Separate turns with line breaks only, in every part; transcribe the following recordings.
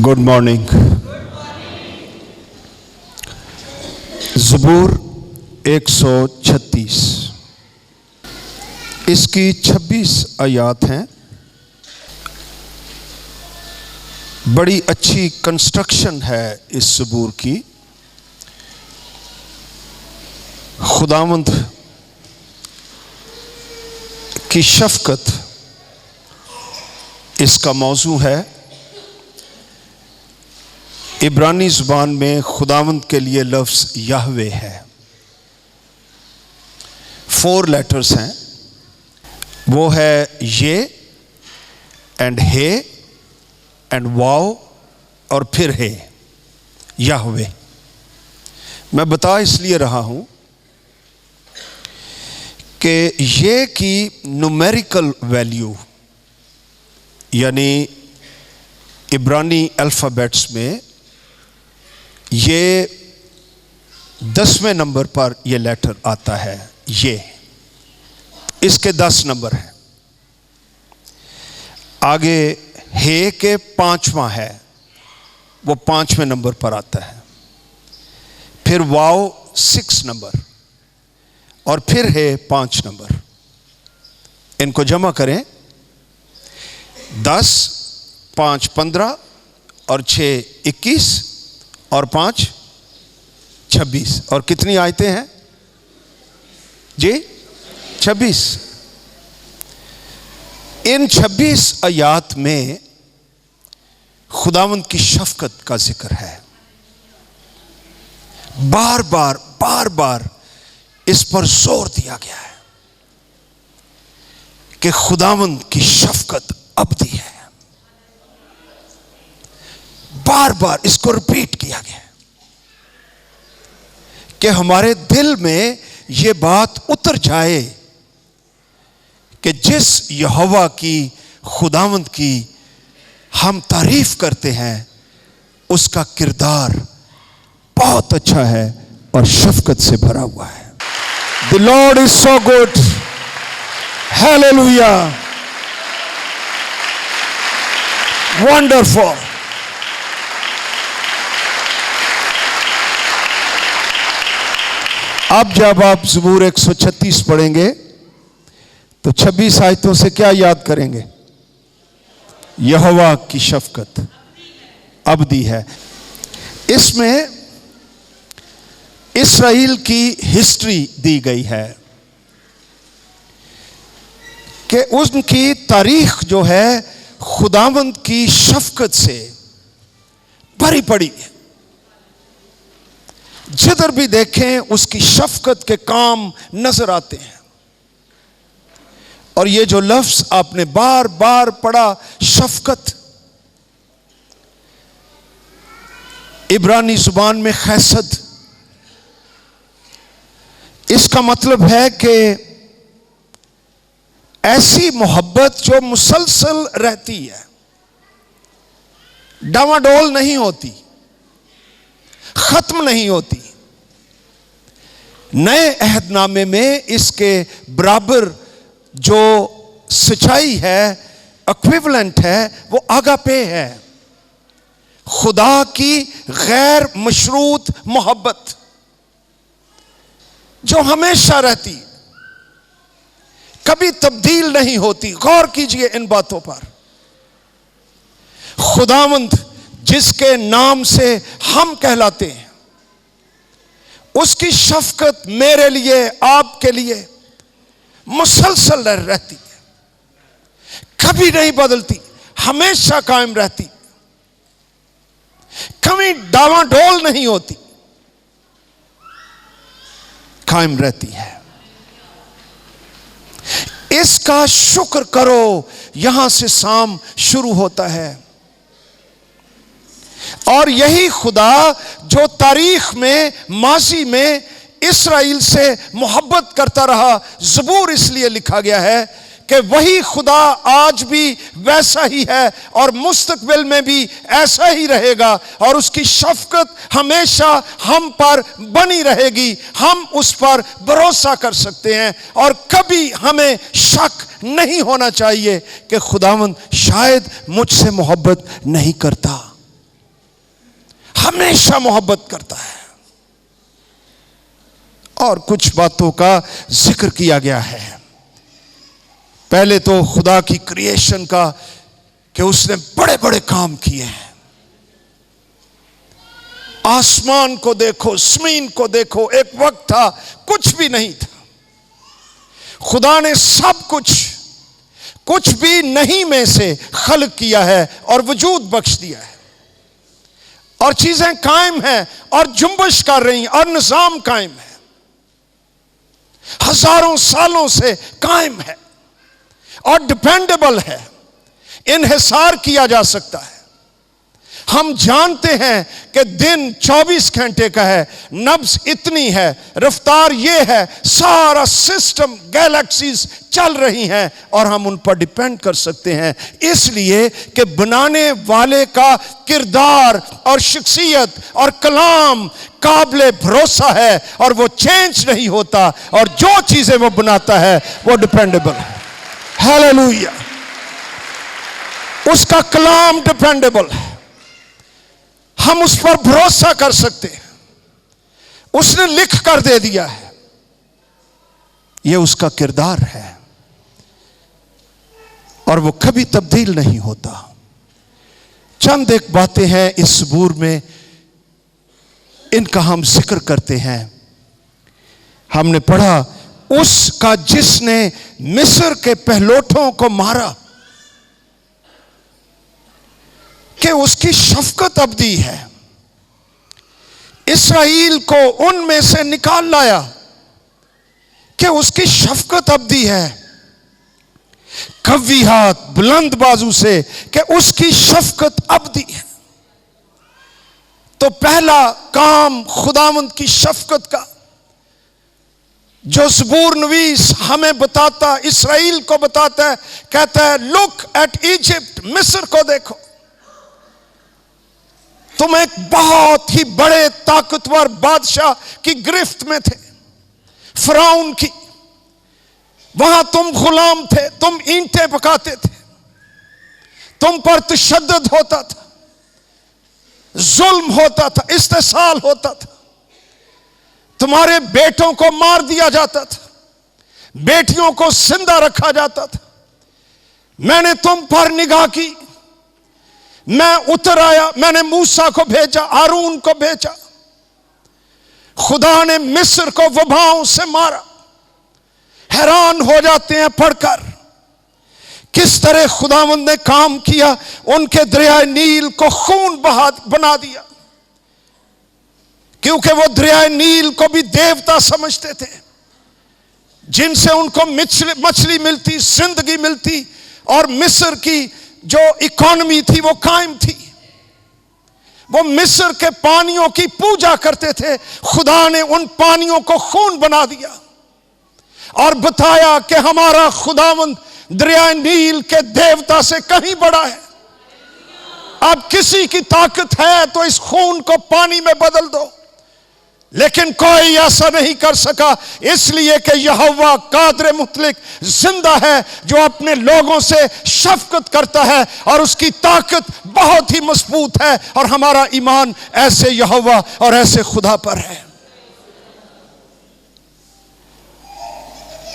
Good morning. ज़बूर 136 इसकी 26 आयात हैं। बड़ी अच्छी कंस्ट्रक्शन है इस ज़बूर की। खुदावंद की शफ़क़त इसका मौजू है। इब्रानी ज़ुबान में खुदावंद के लिए लफ्ज़ याहवे है। 4 लेटर्स हैं, वो है ये एंड हे एंड वाओ और फिर हे, याहवे। मैं बता इसलिए रहा हूं कि ये की न्यूमेरिकल वैल्यू यानी इब्रानी अल्फ़ाबेट्स में ये 10वें नंबर पर ये लेटर आता है। ये इसके 10 नंबर हैं। आगे हे के 5वां है, वो 5वें नंबर पर आता है। फिर वाओ 6 नंबर और फिर है 5 नंबर। इनको जमा करें, 10, 5 15 और 6 21 और 5 26 और कितनी आयतें हैं जी? 26। इन 26 आयात में खुदावंद की शफ़क़त का जिक्र है। बार बार इस पर जोर दिया गया है कि खुदावंद की शफ़क़त अबदी है। बार बार इसको रिपीट किया गया कि हमारे दिल में यह बात उतर जाए कि जिस यहोवा की, खुदावंद की हम तारीफ करते हैं, उसका किरदार बहुत अच्छा है और शफ़क़त से भरा हुआ है। The Lord is so good. Hallelujah. Wonderful. अब जब आप ज़बूर 136 पढ़ेंगे तो 26 आयतों से क्या याद करेंगे? यहोवा की शफ़क़त अबदी है। इसमें इस्राएल की हिस्ट्री दी गई है कि उनकी तारीख जो है खुदावंद की शफ़क़त से भरी पड़ी है। जिधर भी देखें उसकी शफ़क़त के काम नजर आते हैं। और ये जो लफ्ज़ आपने बार बार पढ़ा, शफ़क़त, इब्रानी ज़ुबान में खैसद, इसका मतलब है कि ऐसी मोहब्बत जो मुसलसल रहती है, डावाडोल नहीं होती, खत्म नहीं होती। नए अहदनामे में इसके बराबर जो सच्चाई है, इक्विवेलेंट है, वो आगापे है। खुदा की गैर मशरूत मोहब्बत जो हमेशा रहती, कभी तब्दील नहीं होती। गौर कीजिए इन बातों पर। खुदावंद जिसके नाम से हम कहलाते हैं, उसकी शफ़क़त मेरे लिए, आपके लिए मुसलसल रहती है, कभी नहीं बदलती, हमेशा कायम रहती, कभी डावाडोल नहीं होती, कायम रहती है। इसका शुक्र करो, यहां से साम शुरू होता है। और यही खुदा जो तारीख में, माजी में इस्राएल से मोहब्बत करता रहा, ज़बूर इसलिए लिखा गया है कि वही खुदा आज भी वैसा ही है और मुस्तकबिल में भी ऐसा ही रहेगा। और उसकी शफ़क़त हमेशा हम पर बनी रहेगी। हम उस पर भरोसा कर सकते हैं और कभी हमें शक नहीं होना चाहिए कि खुदावंद शायद मुझसे मोहब्बत नहीं करता। हमेशा मोहब्बत करता है। और कुछ बातों का जिक्र किया गया है। पहले तो खुदा की क्रिएशन का कि उसने बड़े बड़े काम किए हैं। आसमान को देखो, जमीन को देखो। एक वक्त था कुछ भी नहीं था, खुदा ने सब कुछ भी नहीं में से खल्क किया है और वजूद बख्श दिया है, और चीजें कायम हैं और जुम्बश कर रही हैं और निजाम कायम है, हजारों सालों से कायम है और डिपेंडेबल है, इन्हिसार किया जा सकता है। हम जानते हैं कि दिन 24 घंटे का है, नब्ज इतनी है, रफ्तार ये है, सारा सिस्टम, गैलेक्सीज चल रही हैं और हम उन पर डिपेंड कर सकते हैं, इसलिए कि बनाने वाले का किरदार और शख्सियत और कलाम काबिले भरोसा है और वो चेंज नहीं होता, और जो चीजें वो बनाता है वो डिपेंडेबल है। हालेलुया। उसका कलाम डिपेंडेबल है, हम उस पर भरोसा कर सकते हैं। उसने लिख कर दे दिया है, यह उसका किरदार है और वो कभी तब्दील नहीं होता। चंद एक बातें हैं इस ज़बूर में, इनका हम जिक्र करते हैं। हमने पढ़ा, उसका जिसने मिस्र के पहलोठों को मारा, कि उसकी शफकत अबदी है, इसराइल को उनमें से निकाल लाया, कि उसकी शफकत अबदी है, कव्वी हाथ, बुलंद बाजू से, कि उसकी शफकत अबदी है। तो पहला काम खुदावंद की शफकत का, जो ज़बूर नवीस हमें बताता, इसराइल को बताता है, कहता है लुक एट इजिप्ट, मिस्र को देखो, तुम एक बहुत ही बड़े ताकतवर बादशाह की गिरफ्त में थे, फिरौन की। वहां तुम गुलाम थे, तुम ईंटें पकाते थे, तुम पर तशद्दुद होता था, जुल्म होता था, इस्तेसाल होता था, तुम्हारे बेटों को मार दिया जाता था, बेटियों को जिंदा रखा जाता था। मैंने तुम पर निगाह की, मैं उतर आया, मैंने मूसा को भेजा, हारून को भेजा। खुदा ने मिस्र को वबाओं से मारा। हैरान हो जाते हैं पढ़कर किस तरह खुदावंद ने काम किया, उनके दरिया नील को खून बना दिया, क्योंकि वो दरिया नील को भी देवता समझते थे, जिनसे उनको मछली मिलती, जिंदगी मिलती, और मिस्र की जो इकोनॉमी थी वो कायम थी। वो मिस्र के पानियों की पूजा करते थे। खुदा ने उन पानियों को खून बना दिया और बताया कि हमारा खुदावंद दरिया नील के देवता से कहीं बड़ा है। अब किसी की ताकत है तो इस खून को पानी में बदल दो, लेकिन कोई ऐसा नहीं कर सका, इसलिए कि यहोवा कादिर मुतलक जिंदा है, जो अपने लोगों से शफकत करता है और उसकी ताकत बहुत ही मजबूत है, और हमारा ईमान ऐसे यहोवा और ऐसे खुदा पर है।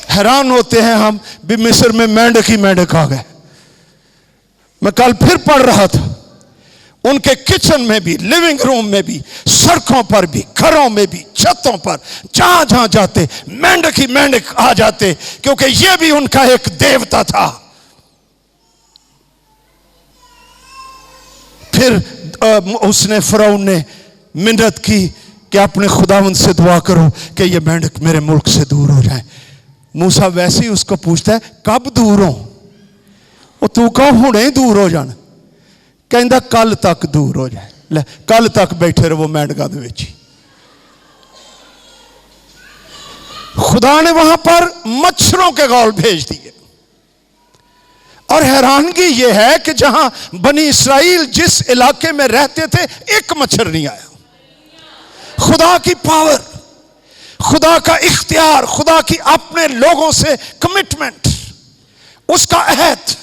हैरान होते हैं हम भी, मिस्र में मेंढक ही मेंढक आ गए। मैं कल फिर पढ़ रहा था, उनके किचन में भी, लिविंग रूम में भी, सड़कों पर भी, घरों में भी, छतों पर, जहां जहां जाते मेंढक ही मेंढक आ जाते, क्योंकि यह भी उनका एक देवता था। फिर उसने, फिरौन ने मिन्नत की कि अपने खुदावंद से दुआ करो कि ये मेंढक मेरे मुल्क से दूर हो जाए। मूसा वैसे ही उसको पूछता है, कब दूर हो? वो तू कहो हुणे दूर हो जाना, कहता कल तक दूर हो जाए। ले, कल तक बैठे रहो मेंढका दे विच। खुदा ने वहां पर मच्छरों के गौल भेज दिए, और हैरानगी यह है कि जहां बनी इसराइल जिस इलाके में रहते थे, एक मच्छर नहीं आया। खुदा की पावर, खुदा का इख्तियार, खुदा की अपने लोगों से कमिटमेंट, उसका अहद।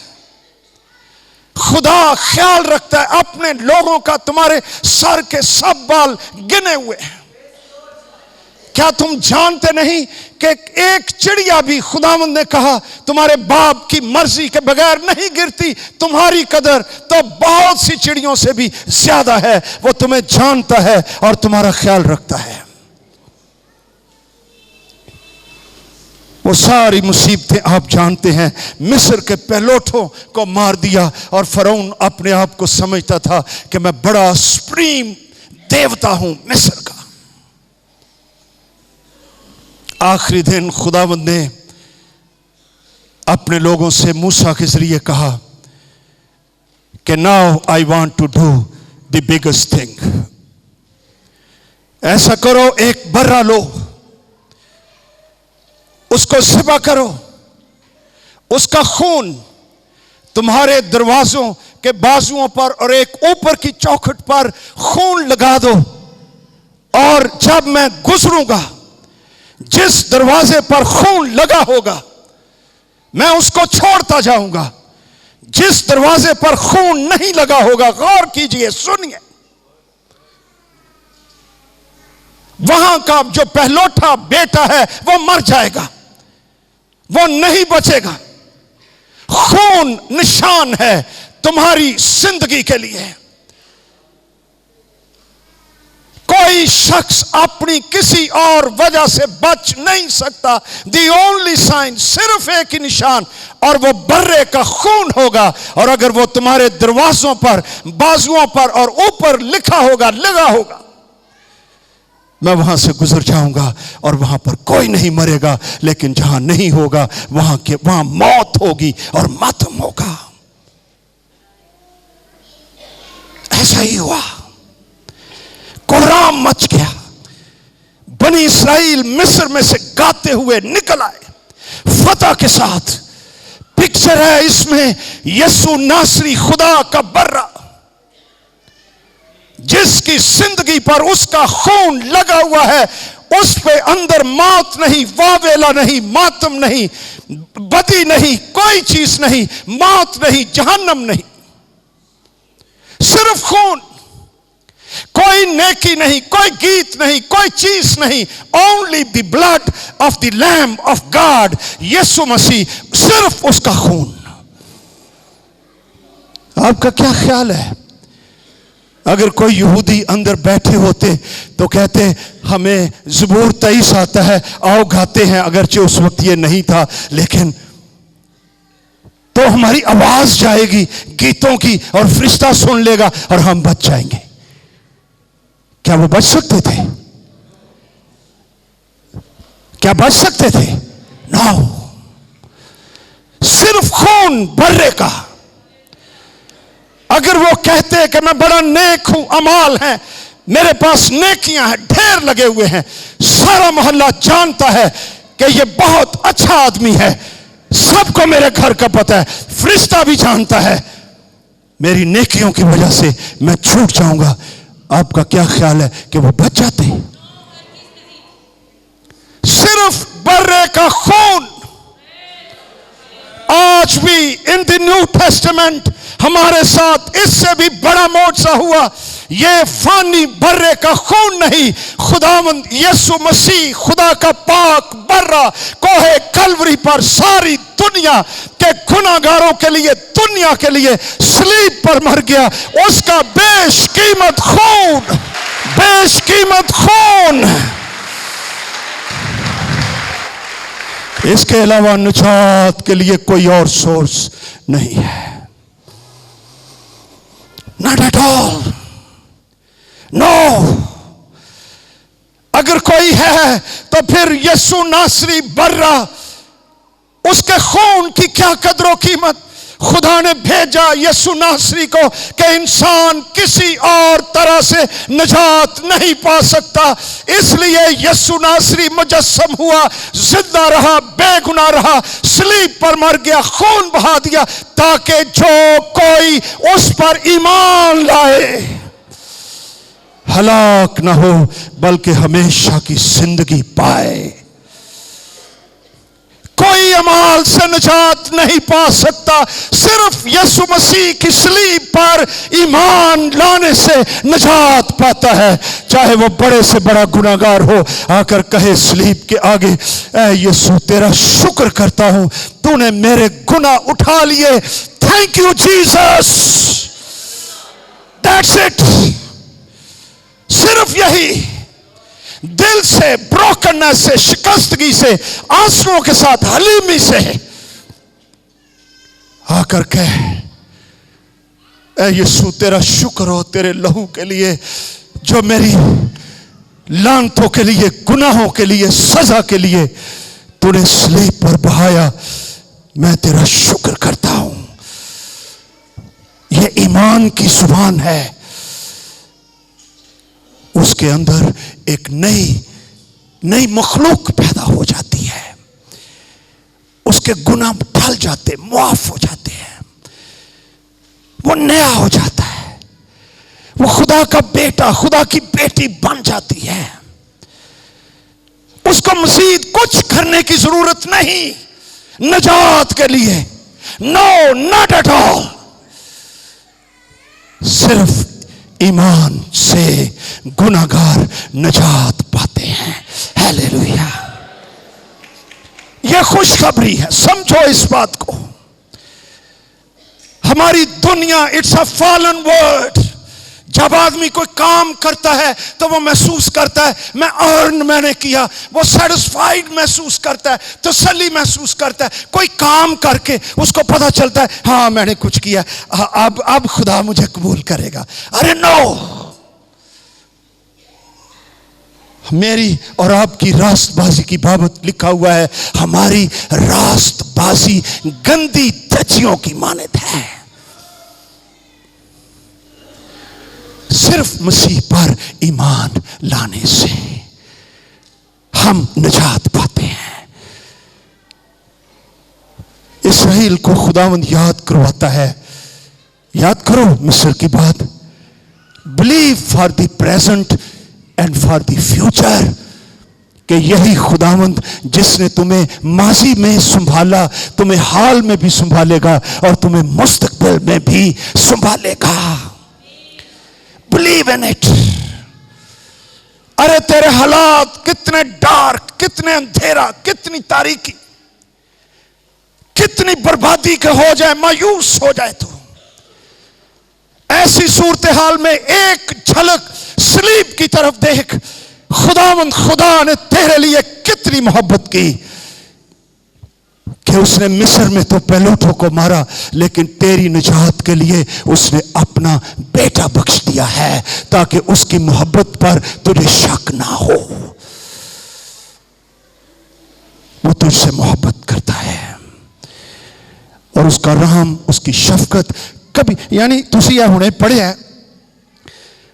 खुदा ख्याल रखता है अपने लोगों का। तुम्हारे सर के सब बाल गिने हुए हैं। क्या तुम जानते नहीं कि एक चिड़िया भी खुदावंद ने कहा तुम्हारे बाप की मर्जी के बगैर नहीं गिरती। तुम्हारी कदर तो बहुत सी चिड़ियों से भी ज्यादा है। वो तुम्हें जानता है और तुम्हारा ख्याल रखता है। वो सारी मुसीबतें आप जानते हैं। मिस्र के पहलोठों को मार दिया और फरौन अपने आप को समझता था कि मैं बड़ा सुप्रीम देवता हूं मिस्र का। आखिरी दिन खुदावंद ने अपने लोगों से मूसा के जरिए कहा कि now I want to do the biggest thing. ऐसा करो, एक बर्रा लो, उसको ज़िबा करो, उसका खून तुम्हारे दरवाजों के बाजुओं पर और एक ऊपर की चौखट पर खून लगा दो, और जब मैं गुजरूंगा जिस दरवाजे पर खून लगा होगा मैं उसको छोड़ता जाऊंगा। जिस दरवाजे पर खून नहीं लगा होगा, गौर कीजिए, सुनिए, वहां का जो पहलोठा बेटा है वो मर जाएगा, वो नहीं बचेगा। खून निशान है तुम्हारी जिंदगी के लिए। कोई शख्स अपनी किसी और वजह से बच नहीं सकता। दी ओनली साइन, सिर्फ एक ही निशान, और वो बर्रे का खून होगा। और अगर वो तुम्हारे दरवाजों पर, बाजुओं पर और ऊपर लिखा होगा, लगा होगा, मैं वहां से गुजर जाऊंगा और वहां पर कोई नहीं मरेगा। लेकिन जहां नहीं होगा वहां मौत होगी और मातम होगा। ऐसा ही हुआ। कोहराम मच गया। बनी इस्राएल मिस्र में से गाते हुए निकल आए फतह के साथ। पिक्चर है इसमें यीशु नासरी, खुदा का बर्रा, जिसकी जिंदगी पर उसका खून लगा हुआ है। उस पे अंदर मौत नहीं, वावेला नहीं, मातम नहीं, बदी नहीं, कोई चीज नहीं, मौत नहीं, जहन्नम नहीं, सिर्फ खून। कोई नेकी नहीं, कोई गीत नहीं, कोई चीज नहीं। Only the blood of the lamb of God, यीशु मसीह, सिर्फ उसका खून। आपका क्या ख्याल है अगर कोई यहूदी अंदर बैठे होते तो कहते हमें ज़बूर 23 आता है, आओ गाते हैं, अगरचे उस वक्त ये नहीं था, लेकिन तो हमारी आवाज जाएगी गीतों की और फरिश्ता सुन लेगा और हम बच जाएंगे। क्या वो बच सकते थे? क्या बच सकते थे? नो। सिर्फ खून बर्रे का। अगर वो कहते कि मैं बड़ा नेक हूं, अमाल है, मेरे पास नेकियां हैं, ढेर लगे हुए हैं, सारा मोहल्ला जानता है कि ये बहुत अच्छा आदमी है, सबको मेरे घर का पता है, फरिश्ता भी जानता है, मेरी नेकियों की वजह से मैं छूट जाऊंगा, आपका क्या ख्याल है कि वो बच जाते? सिर्फ बर्रे का खून। आज भी इन द न्यू टेस्टामेंट हमारे साथ इससे भी बड़ा मोर्चा हुआ। ये फानी बर्रे का खून नहीं, खुदावंद यीशु मसीह, खुदा का पाक बर्रा, कोहे कलवरी पर सारी दुनिया के गुनाहगारों के लिए, दुनिया के लिए सलीब पर मर गया। उसका बेशकीमत खून, बेशकीमत खून। इसके अलावा निजात के लिए कोई और सोर्स नहीं है। Not at all. No. अगर कोई है तो फिर यीशु नासरी बर्रा, उसके खून की क्या कदर कीमत। खुदा ने भेजा यीशु नासरी को कि इंसान किसी और तरह से निजात नहीं पा सकता, इसलिए यीशु नासरी मुजस्सम हुआ, जिंदा रहा, बेगुनाह रहा, सलीब पर मर गया, खून बहा दिया, ताकि जो कोई उस पर ईमान लाए हलाक ना हो बल्कि हमेशा की जिंदगी पाए। कोई अमाल से निजात नहीं पा सकता, सिर्फ यीशु मसीह की सलीब पर ईमान लाने से निजात पाता है। चाहे वो बड़े से बड़ा गुनाहगार हो, आकर कहे सलीब के आगे, ऐ यीशु तेरा शुक्र करता हूं, तूने मेरे गुनाह उठा लिए, thank you Jesus, that's it. सिर्फ यही दिल से, ब्रोकननेस से, शिकस्तगी से, आंसुओं के साथ, हलीमी से आकर कह, ऐ यीशु तेरा शुक्र हो तेरे लहू के लिए जो मेरी लानतों के लिए, गुनाहों के लिए, सजा के लिए तूने सलीब पर बहाया, मैं तेरा शुक्र करता हूं। यह ईमान की जुबान है। उसके अंदर एक नई मखलूक पैदा हो जाती है, उसके गुनाह ढल जाते, मुआफ हो जाते हैं, वो नया हो जाता है, वो खुदा का बेटा, खुदा की बेटी बन जाती है। उसको मजीद कुछ करने की जरूरत नहीं निजात के लिए, नो, नॉट एट ऑल। सिर्फ ईमान से गुनाहगार निजात पाते हैं। हालेलुया। यह खुशखबरी है, समझो इस बात को। हमारी दुनिया, इट्स अ फॉलन वर्ल्ड। जब आदमी कोई काम करता है तो वो महसूस करता है मैंने किया, वो सेटिस्फाइड महसूस करता है, तसल्ली महसूस करता है। कोई काम करके उसको पता चलता है हाँ मैंने कुछ किया, अब खुदा मुझे कबूल करेगा। अरे नो, मेरी और आपकी रास्तबाजी की बाबत लिखा हुआ है, हमारी रास्तबाजी गंदी धज्जियों की मानद है। सिर्फ मसीह पर ईमान लाने से हम निजात पाते हैं। इस्राएल को खुदावंद याद करवाता है, याद करो मिस्र की बात, believe for the present and for the future, कि यही खुदावंद जिसने तुम्हें माजी में संभाला, तुम्हें हाल में भी संभालेगा और तुम्हें मुस्तकबिल में भी संभालेगा। Believe in it. अरे तेरे हालात कितने डार्क, कितने अंधेरा, कितनी तारीकी, कितनी बर्बादी के हो जाए, मायूस हो जाए, तो ऐसी सूरत हाल में एक झलक सलीब की तरफ देख। खुदा ने तेरे लिए कितनी मोहब्बत की कि उसने मिस्र में तो पैलोठों को मारा, लेकिन तेरी निजात के लिए उसने अपना बेटा बख्श दिया है, ताकि उसकी मोहब्बत पर तुझे शक ना हो। वो तुझसे मोहब्बत करता है और उसका रहम, उसकी शफकत कभी, यानी तुसी यह हुणे पढ़िया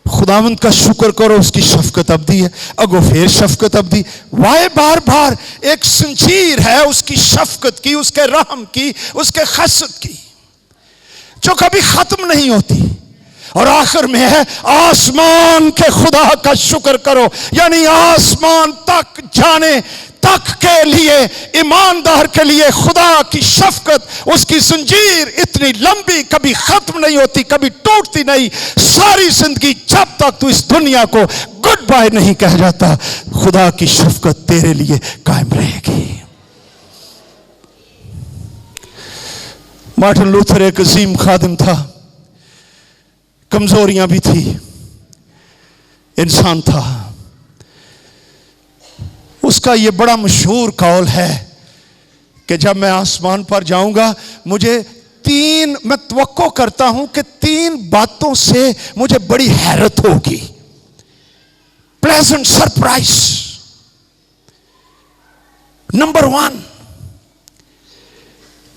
खुदावंद का शुक्र करो, उसकी शफकत अबदी है, अगो फिर शफकत अबदी। वाए बार बार एक संजीर है उसकी शफकत की, उसके रहम की, उसके खसत की, जो कभी खत्म नहीं होती। और आखिर में है आसमान के खुदा का शुक्र करो, यानी आसमान तक जाने तक के लिए, ईमानदार के लिए खुदा की शफकत, उसकी जंजीर इतनी लंबी, कभी खत्म नहीं होती, कभी टूटती नहीं। सारी जिंदगी जब तक तू इस दुनिया को गुड बाय नहीं कह जाता, खुदा की शफकत तेरे लिए कायम रहेगी। मार्टिन लूथर एक अजीम खादिम था, कमजोरियां भी थी, इंसान था। उसका यह बड़ा मशहूर कौल है कि जब मैं आसमान पर जाऊंगा, मैं तवक्को करता हूं कि 3 बातों से मुझे बड़ी हैरत होगी, प्लेजेंट सरप्राइज। नंबर 1,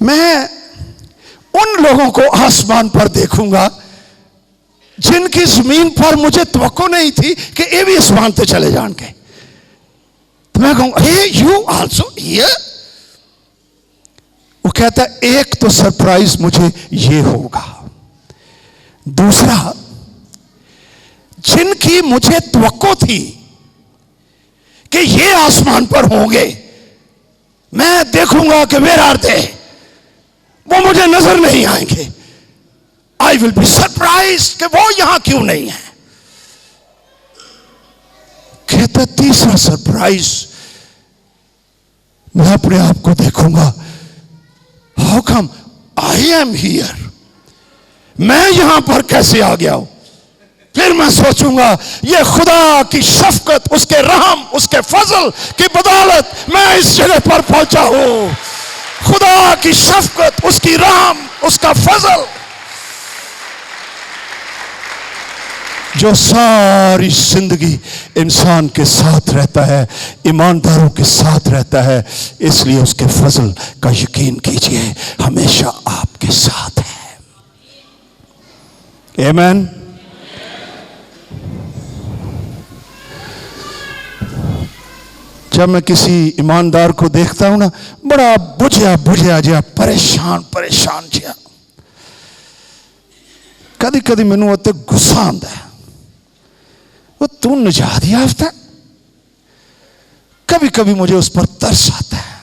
मैं उन लोगों को आसमान पर देखूंगा जिनकी जमीन पर मुझे तवक्को नहीं थी कि ये भी आसमान पे चले जाएंगे। तो मैं कहूंगा हे यू आल्सो हियर। वो कहता है एक तो सरप्राइज मुझे ये होगा, दूसरा जिनकी मुझे तवक्को थी कि ये आसमान पर होंगे, मैं देखूंगा कि वेयर आर दे, वो मुझे नजर नहीं आएंगे। आई विल बी सरप्राइज कि वो यहां क्यों नहीं है। कहता तीसरा सरप्राइज, मैं अपने आप को देखूंगा, how come I am here, मैं यहां पर कैसे आ गया हूं। फिर मैं सोचूंगा ये खुदा की शफकत, उसके रहम, उसके फजल की बदौलत मैं इस जगह पर पहुंचा हूं। खुदा की शफकत, उसकी रहम, उसका फजल जो सारी जिंदगी इंसान के साथ रहता है, ईमानदारों के साथ रहता है, इसलिए उसके फजल का यकीन कीजिए हमेशा आपके साथ है। आमीन। जब मैं किसी ईमानदार को देखता हूं ना, बड़ा बुझिया बुझिया जिहा, परेशान परेशान जिहा, कदी कदी मैनू उत्ते गुस्सा आंदा है, वो तू निजात याफ्ता। कभी कभी मुझे उस पर तरस आता है।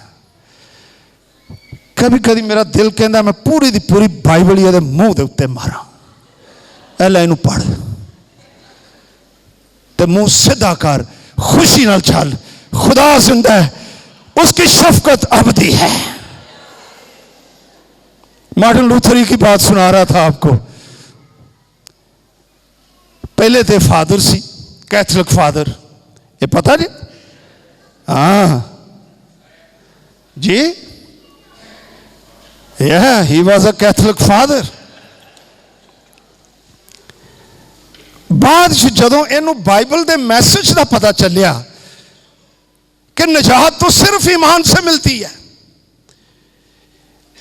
कभी कभी मेरा दिल कहता मैं पूरी दी पूरी बाइबल ही मुंह के उत्ते मारा, एला इनू पढ़ ते मुंह सीधा कर, खुशी नाल चल, खुदा जिंदा है, उसकी शफकत अबदी है। मार्टिन लूथर की बात सुना रहा था आपको। पहले थे फादर सी, कैथलिक फादर, ये पता जी? हाँ जी, he was a Catholic father. बाद जदों इनू बाइबल के मैसेज का पता चलिया कि निजात तो सिर्फ ईमान से मिलती है,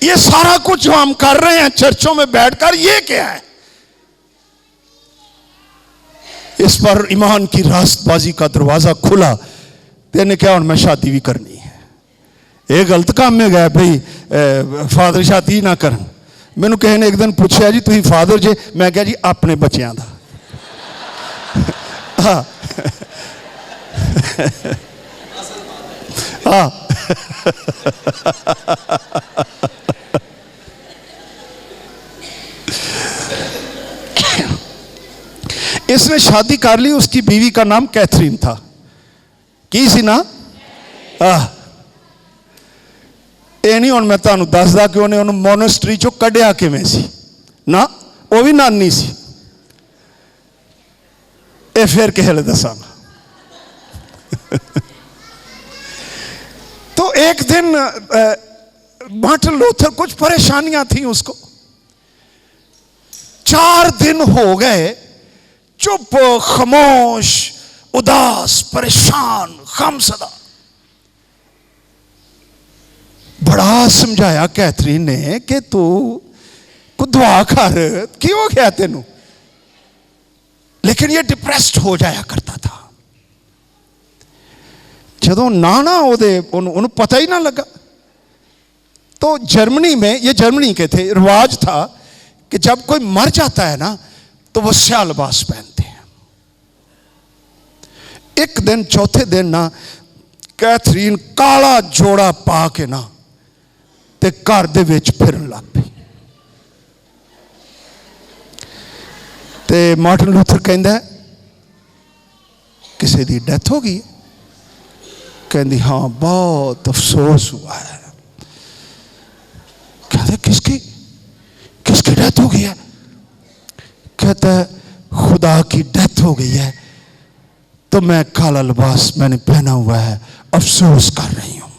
ये सारा कुछ जो हम कर रहे हैं चर्चों में बैठकर, ये क्या है? इस पर ईमान की रास्तबाजी का दरवाजा खुला। तेने क्या, मैं शादी भी करनी है। एक गलत काम में गया भाई, फादर शादी ना कर। मैनू किसी ने एक दिन पूछा जी तुम फादर जे? मैं क्या जी अपने बच्चों का। हाँ हाँ इसने शादी कर ली, उसकी बीवी का नाम कैथरीन था। की सी ना? ये नहीं हुण मैं तुहानूं दसदा कि उन्हें उन्होंने मोनेस्ट्री चों कढ़िया किवें सी ना, वो भी नानी सी। ये फिर किसे ले दसांगा। तो एक दिन मार्टिन लूथर, कुछ परेशानियां थी उसको। 4 दिन हो गए चुप, खामोश, उदास, परेशान, गमज़दा। बड़ा समझाया कैथरीन ने कि तू को दुआ कर, क्यों हो गया तेनू? लेकिन ये डिप्रेस्ड हो जाया करता था। जदों ना उन्होंने पता ही ना लगा। तो जर्मनी में, ये जर्मनी के थे, रिवाज था कि जब कोई मर जाता है ना तो वो स्याह लिबास पहनते हैं। एक दिन, चौथे दिन ना, कैथरीन काला जोड़ा पा के ना ते घर दे विच फिरन लग पई। ते मार्टिन लूथर कहंदा किसी दी डेथ हो गई? कहती हाँ बहुत अफसोस हुआ है। कहते किसकी किसकी डेथ हो गई है? कहता है खुदा की डेथ हो गई है, तो मैं काला लिबास मैंने पहना हुआ है, अफसोस कर रही हूं।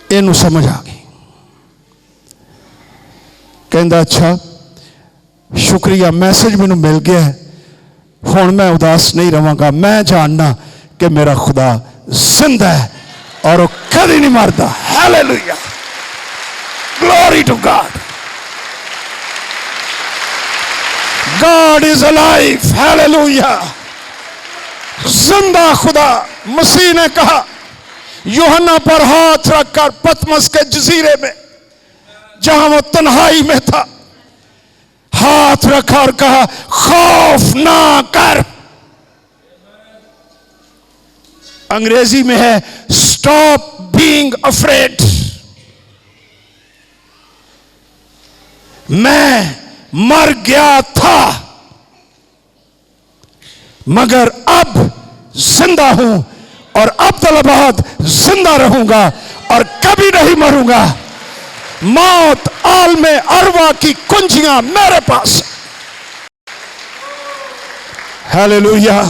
इनू समझ आ गई। कहता अच्छा शुक्रिया, मैसेज मैनू मिल गया है, हुण मैं उदास नहीं रहांगा। मैं जानना कि मेरा खुदा जिंदा है और वो कभी नहीं मरता। Hallelujah, glory to God, God is alive. Hallelujah, जिंदा खुदा। मसीह ने कहा, यूहन्ना पर हाथ रखकर पतमस के जजीरे में, जहां वो तन्हाई में था, हाथ रखा और कहा खौफ ना कर, अंग्रेजी में है स्टॉप बीइंग अफ्रेड। मैं मर गया था मगर अब जिंदा हूं और अब्दुल्लाबाद जिंदा रहूंगा और कभी नहीं मरूंगा। मौत आलमे अरवा की कुंजियां मेरे पास। हालेलुया।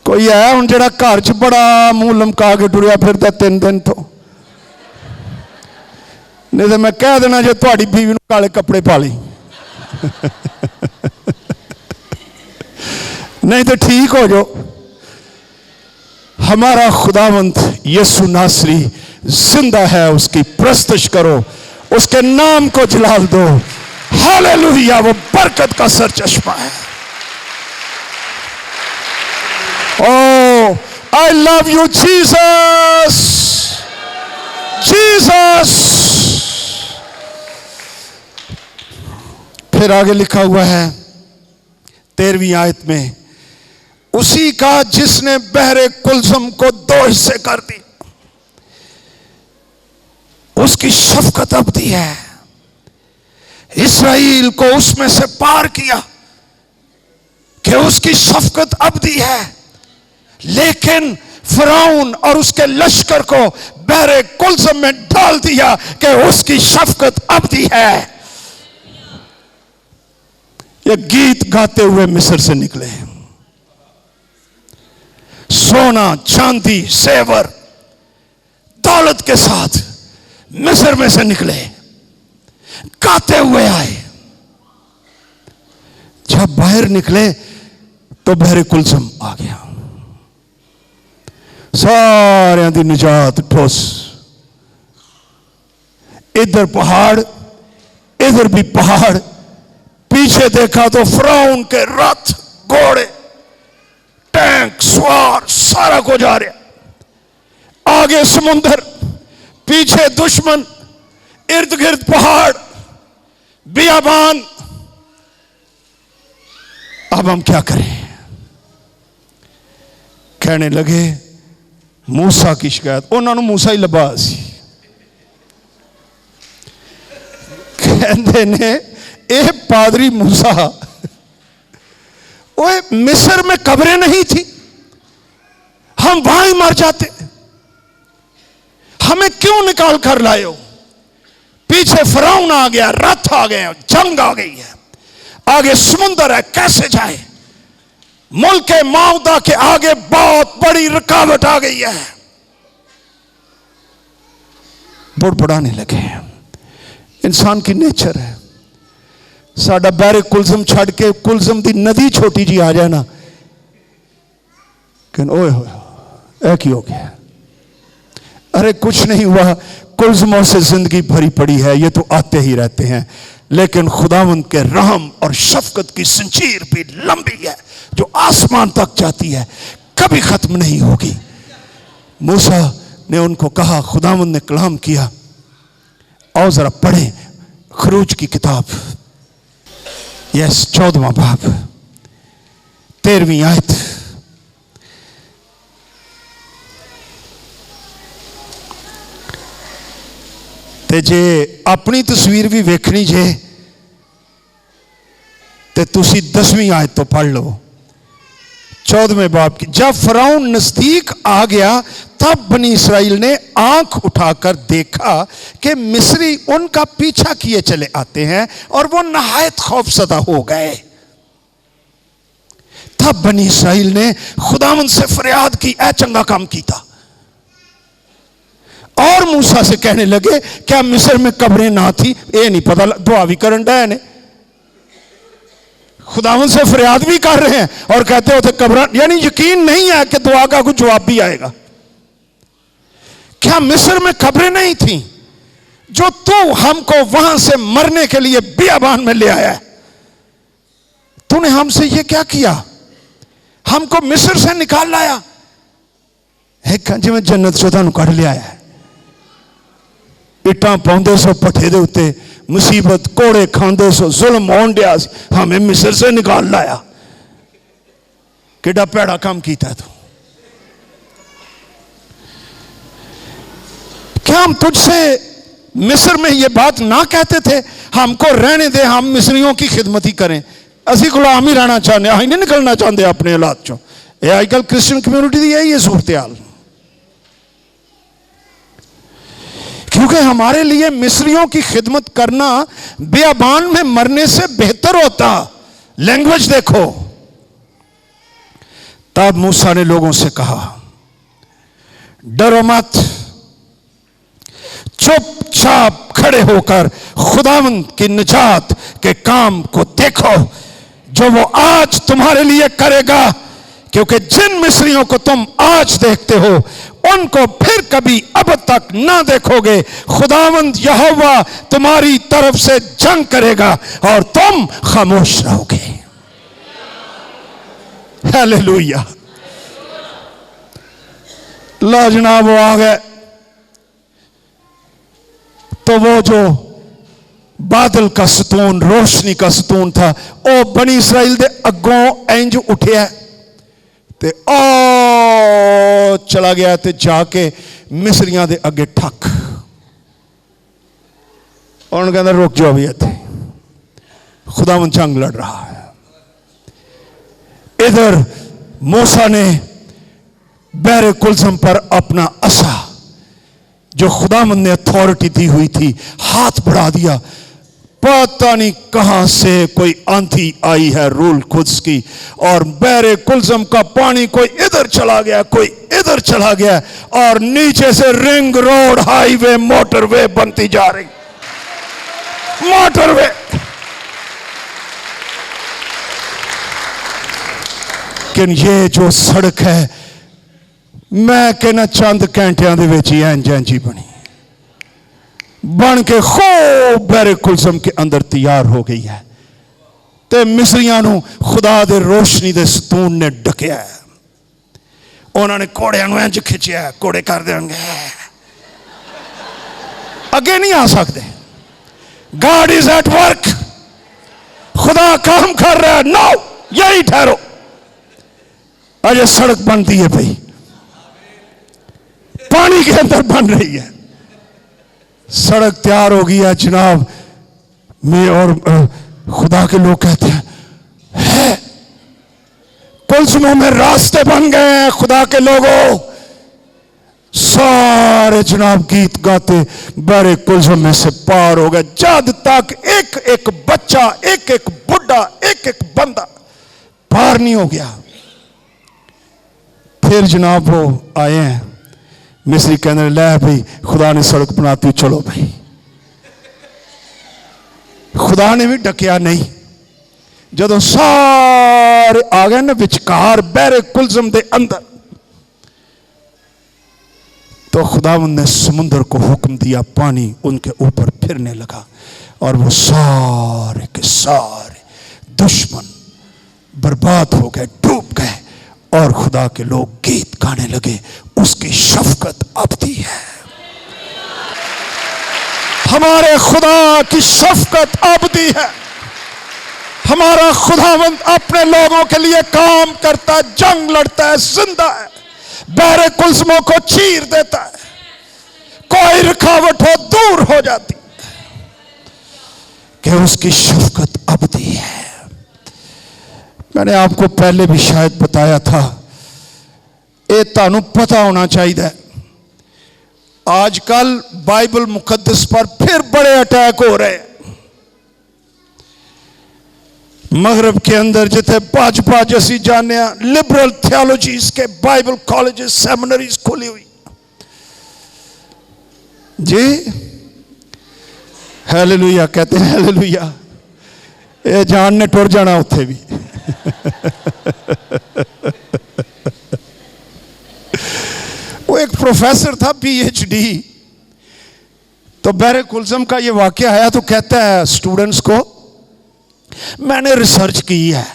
कोई है हुण जिहड़ा घर च बड़ा मूंह लमका के टुरिया फिरदा 3 दिन तो, नहीं तो मैं कह देना जो तुहाडी बीवी नूं काले कपड़े पा ली नहीं तो ठीक हो जाओ। हमारा खुदावंत यीशु नासरी जिंदा है, उसकी प्रस्तुति करो, उसके नाम को जलाल दो। हालेलुया। वो बरकत का सरचश्मा है। Oh, I love you, Jesus. Jesus. फिर आगे लिखा हुआ है 13वीं आयत में, उसी का जिसने बहरे कुलसम को 2 हिस्से कर दी, उसकी शफकत अबदी है। इस्राएल को उसमें से पार किया कि उसकी शफकत अबदी है, लेकिन फिरौन और उसके लश्कर को बहरे कुलसम में डाल दिया कि उसकी शफकत अबदी है। ये गीत गाते हुए मिस्र से निकले, सोना चांदी सेवर दौलत के साथ मिस्र में से निकले, गाते हुए आए। जब बाहर निकले तो बहरे कुलसम आ गया, सारे दी निजात ठोस। इधर पहाड़ इधर भी पहाड़, पीछे देखा तो फिरौन के रथ घोड़े टैंक सवार सारा को जा रहा, आगे समुंदर, पीछे दुश्मन, इर्द गिर्द पहाड़ बियाबान। अब हम क्या करें? कहने लगे मूसा की शिकायत। उन्होंने मूसा ही लभा सी, कहते ने ए पादरी मूसा, ओए मिस्र में कब्रें नहीं थी, हम वहां ही मर जाते, हमें क्यों निकाल कर लाए हो? पीछे फिरौन आ गया, रथ आ गए, जंग आ गई है, आगे समुंदर है, कैसे जाए? मुल्क मौदा के आगे बहुत बड़ी रुकावट आ गई है। बुड़बुड़ाने लगे। इंसान की नेचर है, साडा बहरे कुलसम छड़ के कुलसम की नदी छोटी जी आ जाए ना, ओए हो की हो गया? अरे कुछ नहीं हुआ, कुलसमों से जिंदगी भरी पड़ी है, ये तो आते ही रहते हैं, लेकिन खुदावंद के रहम और शफकत की जंजीर भी लंबी है जो आसमान तक जाती है, कभी खत्म नहीं होगी। मूसा ने उनको कहा, खुदावंद ने कलाम किया, आओ जरा पढ़ें खरूज की किताब, यस 14वां बाब 13वीं आयत। ते जे अपनी तस्वीर भी वेखनी जे ते तुसी 10वीं आयत तो पढ़ लो 14वें बाब की। जब फिरौन नजदीक आ गया तब बनी इस्राएल ने आंख उठाकर देखा कि मिस्री उनका पीछा किए चले आते हैं और वो नहायत खौफसदा हो गए। तब बनी इस्राएल ने खुदावंद से फरियाद की, ऐ चंगा काम कीता, और मूसा से कहने लगे क्या मिस्र में कब्रें ना थी? ये नहीं पता, दुआ भी करन डे ने, खुदावंद से फरियाद भी कर रहे हैं और कहते होते कब्र, यानी यकीन नहीं है कि दुआ का कुछ जवाब भी आएगा। क्या मिस्र में कब्रें नहीं थी जो तू हमको वहां से मरने के लिए बियाबान में ले आया है? तूने हमसे ये क्या किया? हमको मिस्र से निकाल लाया, एक जिवें जन्नत चों तुहानूं कढ लिया है। इटां पाउंदे सो भट्ठे दे उत्ते, मुसीबत कोड़े खांदे सो, जुल्म होण दिया, हमें मिस्र से निकाल लाया। किड्डा भैड़ा काम कीता तू। हम तुझसे मिस्र में ये बात ना कहते थे, हमको रहने दे, हम मिस्रियों की खिदमत ही करें, असी गुलाम ही रहना चाहते, अं नहीं निकलना चाहते अपने हालात चो। ये आजकल क्रिश्चियन कम्युनिटी की यही है सूरत हाल। क्योंकि हमारे लिए मिस्रियों की खिदमत करना बियाबान में मरने से बेहतर होता। लैंग्वेज देखो। तब मूसा ने लोगों से कहा, डरो मत, चुपचाप खड़े होकर खुदावंद की निजात के काम को देखो जो वो आज तुम्हारे लिए करेगा, क्योंकि जिन मिस्रियों को तुम आज देखते हो उनको फिर कभी अब तक ना देखोगे। खुदावंद यहोवा तुम्हारी तरफ से जंग करेगा और तुम खामोश रहोगे। हालेलुया। ला जनाब वो आ गए तो वो जो बादल का सतून, रोशनी का सतून था, वो बनी इसराइल दे अगों इंज उठिया ते ओ चला गया ते जाके मिस्रियां दे अगे ठक। उन्होंने कहना रुक जाओ भी, इतने खुदावंद जंग लड़ रहा है। इधर मूसा ने बहरे कुलसम पर अपना असा, जो खुदावंद ने अथॉरिटी दी हुई थी, हाथ बढ़ा दिया। पता नहीं कहां से कोई आंधी आई है रूल कुद्स की, और बहरे कुलसम का पानी कोई इधर चला गया, कोई इधर चला गया, और नीचे से रिंग रोड, हाईवे, मोटरवे बनती जा रही। मोटरवे लेकिन ये जो सड़क है, मैं कहना चंद घंटिया ही बनी, बन के खूब बहरे कुलसम के अंदर तैयार हो गई है। ते मिस्रियां नू खुदा दे रोशनी दे सतून ने ढकिया है। उन्होंने घोड़िया नू इंज खिंचिया, घोड़े कर देंगे अगे नहीं आ सकते। गॉड इज एट वर्क, खुदा काम कर रहा है। नो, यही ठहरो, अजय सड़क बनती है भाई, पानी के अंदर बन रही है, सड़क तैयार हो गई है जनाब। मैं और खुदा के लोग कहते हैं है कुलसमों में रास्ते बन गए हैं। खुदा के लोगों सारे जनाब गीत गाते बड़े कुलसम में से पार हो गए, जब तक एक एक बच्चा, एक एक बुढ़ा, एक एक बंदा पार नहीं हो गया। फिर जनाब वो आए हैं मिस्री, कहने ले भाई खुदा ने सड़क बनाती, चलो भाई। खुदा ने भी डकिया नहीं। जदों सारे आ गए ना विचकार बहरे कुलसम दे अंदर, तो खुदावंद ने समुद्र को हुक्म दिया, पानी उनके ऊपर फिरने लगा, और वो सारे के सारे दुश्मन बर्बाद हो गए, डूब गए। और खुदा के लोग गीत गाने लगे, उसकी शफकत अबदी है। हमारे खुदा की शफकत अबदी है। हमारा खुदावंद अपने लोगों के लिए काम करता है, जंग लड़ता है, जिंदा है, बहरे कुलसमों को चीर देता है, कोई रुकावट हो दूर हो जाती कि उसकी शफकत अबदी है। मैंने आपको पहले भी शायद बताया था, ये तानू पता होना चाहिए। आजकल बाइबल मुकद्दस पर फिर बड़े अटैक हो रहे हैं। मगरब के अंदर जिथे भाजपा जैसी जाने लिबरल थियोलॉजीज के बाइबल कॉलेजेस, सेमिनरीज खुली हुई जी। हालेलुया कहते हैं, हालेलुया। ये जान ने टुर जाना उत्थे भी। वो एक प्रोफेसर था पीएचडी, तो बहरे कुलसम का ये वाकया आया तो कहता है स्टूडेंट्स को, मैंने रिसर्च की है,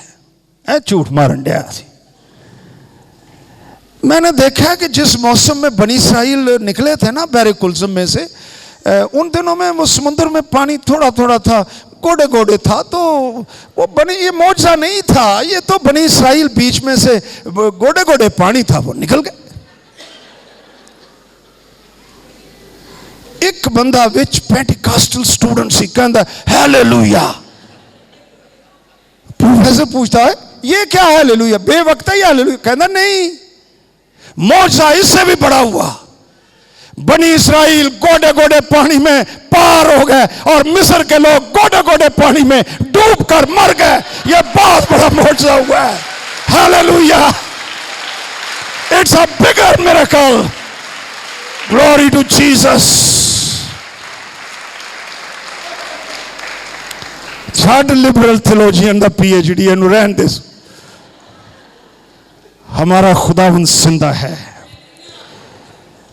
झूठ मारन दिया। मैंने देखा कि जिस मौसम में बनी इसराइल निकले थे ना बहरे कुलसम में से, उन दिनों में वो समुद्र में पानी थोड़ा थोड़ा था, गोडे गोडे था। तो वो बनी, ये मौजज़ा नहीं था, ये तो बनी इसराइल बीच में से गोडे गोडे पानी था, वो निकल गए। एक बंदा विच पेंटिकॉस्टल स्टूडेंट सी कहंदा हालेलुया। प्रोफेसर पूछता है ये क्या हालेलुया, बेवक्त है हालेलुया? कहंदा नहीं, मौजज़ा इससे भी बड़ा हुआ। बनी इस्राइल गोडे गोडे पानी में पार हो गए और मिस्र के लोग गोडे गोडे पानी में डूब कर मर गए। यह बहुत बड़ा मौजज़ा हुआ है। Hallelujah, it's a bigger miracle. Glory to Jesus. छाड़ लिबरल थियोलॉजियन दा पीएचडी इन्हू रहन दे। हमारा खुदावंद जिंदा है।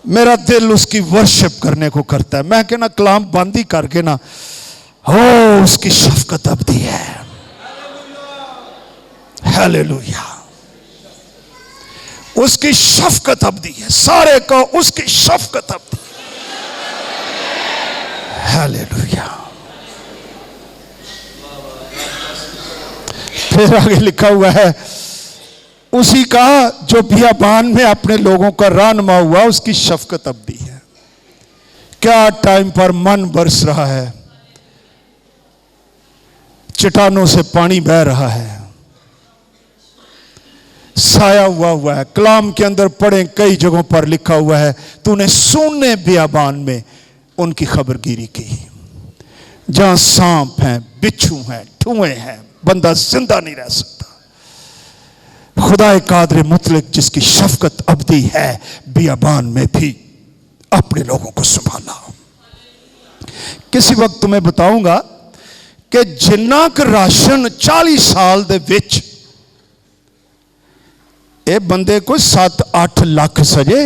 मेरा दिल उसकी वर्शिप करने को करता है। मैं कहना कलाम बंद ही करके ना हो, उसकी शफकत अबदी है। हालेलुया, उसकी शफकत अबदी है। सारे को उसकी शफकत अबदी है। हालेलुया। फिर आगे लिखा हुआ है उसी का जो बियाबान में अपने लोगों का रहनुमा हुआ, उसकी शफकत अबदी है। क्या टाइम पर मन बरस रहा है, चट्टानों से पानी बह रहा है, साया हुआ है। कलाम के अंदर पढ़े कई जगहों पर लिखा हुआ है तूने सोने बियाबान में उनकी खबरगिरी की। जहां सांप हैं, बिच्छू हैं, ठुए हैं, बंदा जिंदा नहीं रह सकता। खुदा कादर मुतलक जिसकी शफकत अबदी है, बियाबान में भी अपने लोगों को संभाला। किसी वक्त तुम्हें बताऊंगा कि जिन्ना क राशन 40 साल दे विच ए बंदे को 7-8 लाख सजे।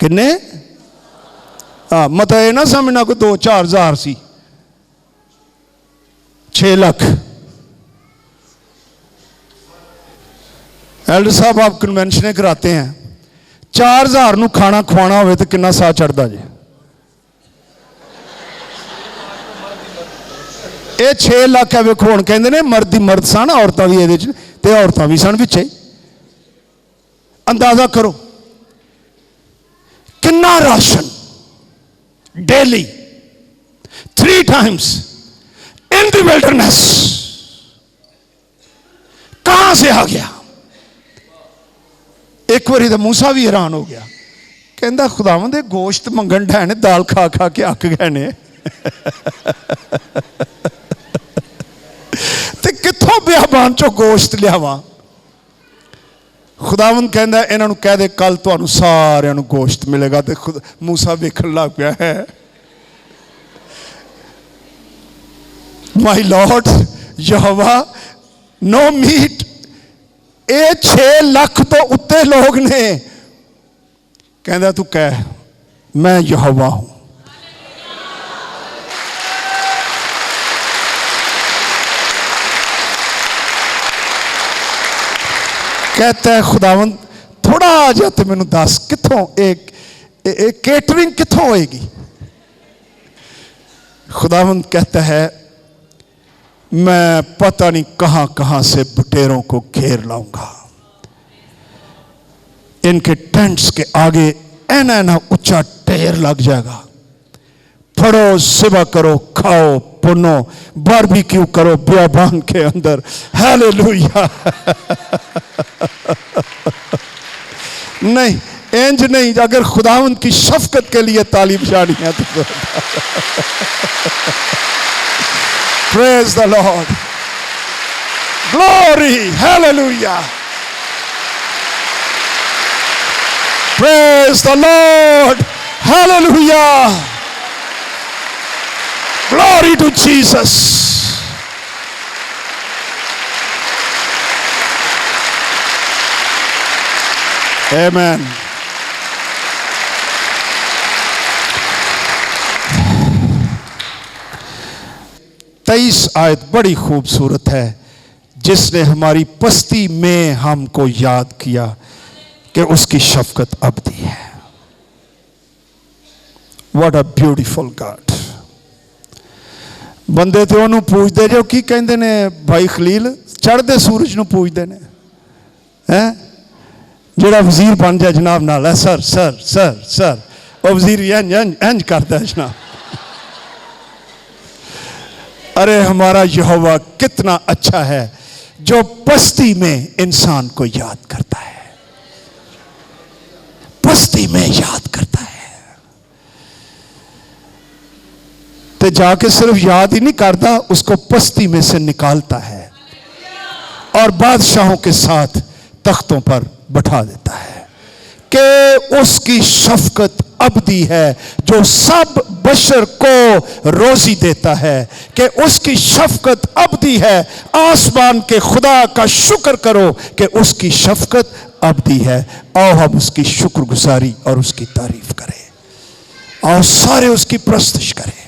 किन्ने? मतलब ये ना समझना कोई 2-4 हजार सी, 6 लाख। एल्डर साहब आप कन्वेंशन कराते हैं, 4000 नू खाना खवाना हो तो कितना साह चढ़ता जे? ये 6 लाख है। वेखो हुण कहंदे ने मर्द ही मर्द सन, औरतां भी इहदे च ते औरतां भी सन विच। अंदाजा करो कितना ration daily 3 times in the wilderness कहां से आ गया? एक बारी तो मूसा भी हैरान हो गया, कहता खुदावंद गोश्त मंगन डे ने, दाल खा खा के अक गए ने ते कित्थों बियाबान चो गोश्त लियावां? खुदावंद कहता इन्हों कह दे कल तुहानू सारियां नू गोश्त मिलेगा। तो खुद मूसा वेखण लग पिया है, my lord Jehovah no meat. ये 6 लाख तो उत्ते लोग ने। कहता तू कह मैं यहोवा हूं। कहता है खुदावंद थोड़ा जा तो मैनू दस कित्थों एक केटरिंग कित्थों होएगी? खुदावंद कहता है मैं पता नहीं कहां कहां से बुटेरों को घेर लाऊंगा। इनके टेंट्स के आगे ऐना ऐना ऊंचा ढेर लग जाएगा। फड़ो, सेवा करो, खाओ, पुनो, बारबेक्यू करो बियाबान के अंदर। हालेलुया। नहीं, इंज नहीं। अगर खुदावंद की शफकत के लिए ताली बजानी है तो Praise the Lord. Glory. Hallelujah. Praise the Lord. Hallelujah. Glory to Jesus. Amen. तेईस आयत बड़ी खूबसूरत है। जिसने हमारी पस्ती में हमको याद किया कि उसकी शफकत अबदी है। What a beautiful God. बंदे तो उन्होंने पूछते जो की कहते ने भाई खलील, चढ़ते सूरज नूं पूछते ने हैं? जेड़ा वजीर बन जाए जनाब नाल सर सर सर सर, ਉਹ ਵਜ਼ੀਰ इंज करता है जनाब। अरे हमारा यहोवा कितना अच्छा है जो पस्ती में इंसान को याद करता है, पस्ती में याद करता है। तो जाके सिर्फ याद ही नहीं करता, उसको पस्ती में से निकालता है और बादशाहों के साथ तख्तों पर बैठा देता है कि उसकी शफकत अबदी है जो सब बशर को रोजी देता है, कि उसकी शफकत अबदी है। आसमान के खुदा का शुक्र करो कि उसकी शफकत अबदी है। आओ हम उसकी शुक्रगुजारी और उसकी तारीफ करें और सारे उसकी प्रस्तुति करें।